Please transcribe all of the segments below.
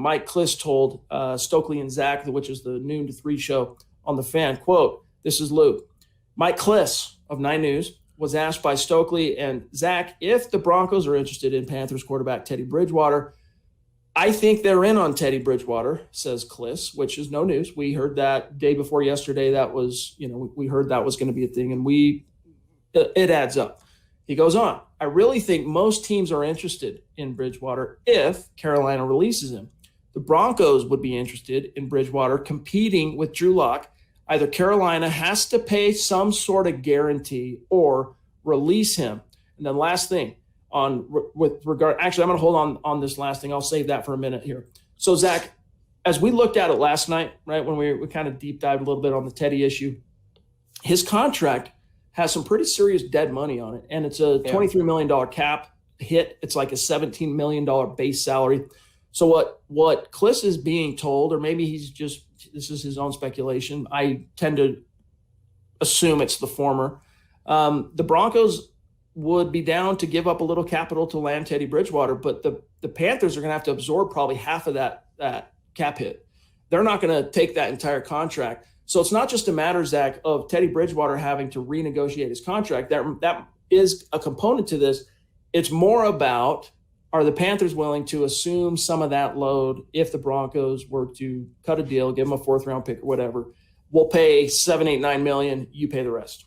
Mike Kliss told Stokely and Zach, which is the noon to 3 show on the Fan, quote, this is Lou. Mike Kliss of 9 News was asked by Stokely and Zach if the Broncos are interested in Panthers quarterback Teddy Bridgewater. I think they're in on Teddy Bridgewater, says Kliss, which is no news. We heard that day before yesterday. That was, we heard that was going to be a thing, and it adds up. He goes on, I really think most teams are interested in Bridgewater if Carolina releases him. The Broncos would be interested in Bridgewater competing with Drew Lock. Either Carolina has to pay some sort of guarantee or release him. And then last thing, with regard, actually, I'm going to hold on this last thing. I'll save that for a minute here. So, Zach, as we looked at it last night, right, when we kind of deep dived a little bit on the Teddy issue, his contract has some pretty serious dead money on it, and it's a $23 million cap hit. It's like a $17 million base salary. So what Kliss is being told, or maybe this is his own speculation, I tend to assume it's the former, the Broncos would be down to give up a little capital to land Teddy Bridgewater, but the Panthers are going to have to absorb probably half of that cap hit. They're not going to take that entire contract. So it's not just a matter, Zach, of Teddy Bridgewater having to renegotiate his contract. That is a component to this. It's more about, are the Panthers willing to assume some of that load if the Broncos were to cut a deal, give them a 4th-round pick or whatever? We'll pay $7, $8, $9 million. You pay the rest.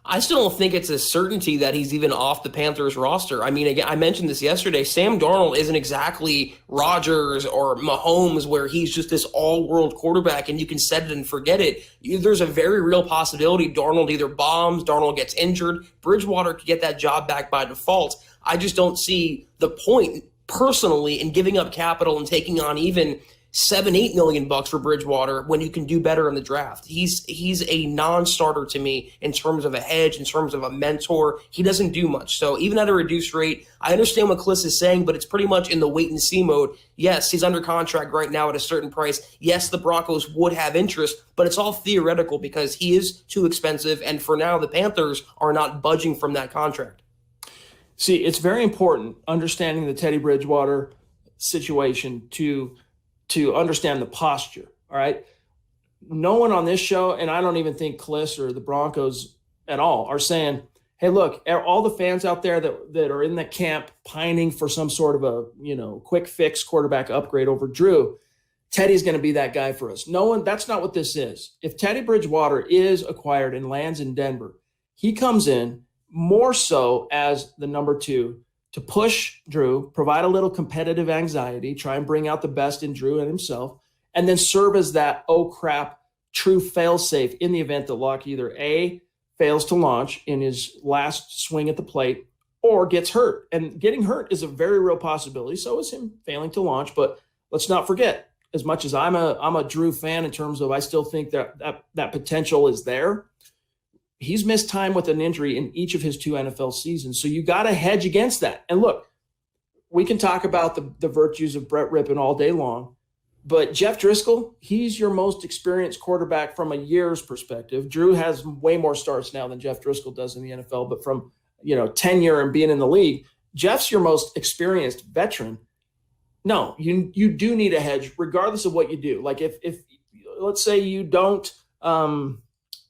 I still don't think it's a certainty that he's even off the Panthers roster. I mean, again, I mentioned this yesterday. Sam Darnold isn't exactly Rodgers or Mahomes where he's just this all-world quarterback and you can set it and forget it. There's a very real possibility Darnold either bombs, Darnold gets injured, Bridgewater could get that job back by default. I just don't see the point personally in giving up capital and taking on even $7-8 million for Bridgewater when you can do better in the draft. He's a non-starter to me in terms of a hedge, in terms of a mentor. He doesn't do much. So even at a reduced rate, I understand what Kliss is saying, but it's pretty much in the wait and see mode. Yes, he's under contract right now at a certain price. Yes, the Broncos would have interest, but it's all theoretical because he is too expensive. And for now, the Panthers are not budging from that contract. See, it's very important understanding the Teddy Bridgewater situation to understand the posture, all right? No one on this show, and I don't even think Kliss or the Broncos at all, are saying, hey, look, all the fans out there that are in the camp pining for some sort of a, quick fix quarterback upgrade over Drew, Teddy's going to be that guy for us. No one, that's not what this is. If Teddy Bridgewater is acquired and lands in Denver, he comes in more so as the number 2 to push Drew, provide a little competitive anxiety, try and bring out the best in Drew and himself, and then serve as that, oh crap, true fail-safe in the event that Locke either A, fails to launch in his last swing at the plate, or gets hurt. And getting hurt is a very real possibility. So is him failing to launch. But let's not forget, as much as I'm a Drew fan in terms of I still think that potential is there, he's missed time with an injury in each of his 2 NFL seasons. So you got to hedge against that. And look, we can talk about the virtues of Brett Rippon all day long, but Jeff Driscoll, he's your most experienced quarterback from a year's perspective. Drew has way more starts now than Jeff Driscoll does in the NFL, but from, tenure and being in the league, Jeff's your most experienced veteran. No, you do need a hedge regardless of what you do. Like if let's say you don't,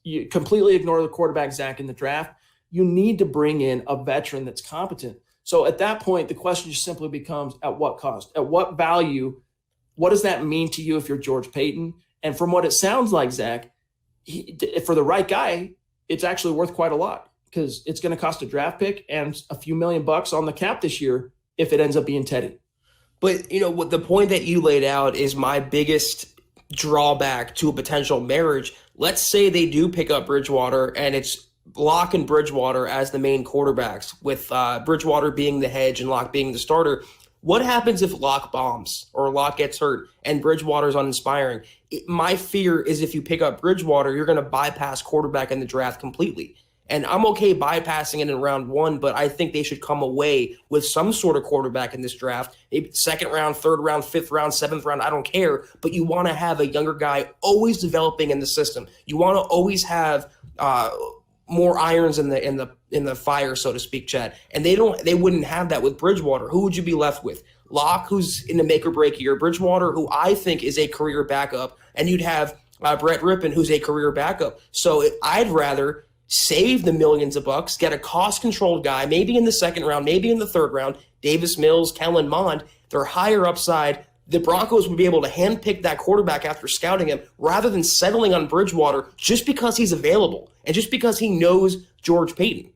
you completely ignore the quarterback, Zach, in the draft, you need to bring in a veteran that's competent. So at that point, the question just simply becomes, at what cost? At what value? What does that mean to you if you're George Payton? And from what it sounds like, Zach, for the right guy, it's actually worth quite a lot because it's going to cost a draft pick and a few $1 million on the cap this year if it ends up being Teddy. But, what the point that you laid out is my biggest drawback to a potential marriage. Let's say they do pick up Bridgewater and it's Locke and Bridgewater as the main quarterbacks, with Bridgewater being the hedge and Locke being the starter. What happens if Locke bombs or Locke gets hurt and Bridgewater's uninspiring? My fear is if you pick up Bridgewater, you're going to bypass quarterback in the draft completely. And I'm okay bypassing it in round 1, but I think they should come away with some sort of quarterback in this draft. Maybe 2nd round, 3rd round, 5th round, 7th round, I don't care. But you want to have a younger guy always developing in the system. You want to always have more irons in the fire, so to speak, Chad. And they wouldn't have that with Bridgewater. Who would you be left with? Locke, who's in the make or break year, Bridgewater, who I think is a career backup, and you'd have Brett Rippon, who's a career backup. So I'd rather save the millions of bucks, get a cost-controlled guy, maybe in the second round, maybe in the third round, Davis Mills, Kellen Mond. They're higher upside. The Broncos would be able to handpick that quarterback after scouting him rather than settling on Bridgewater just because he's available and just because he knows George Payton.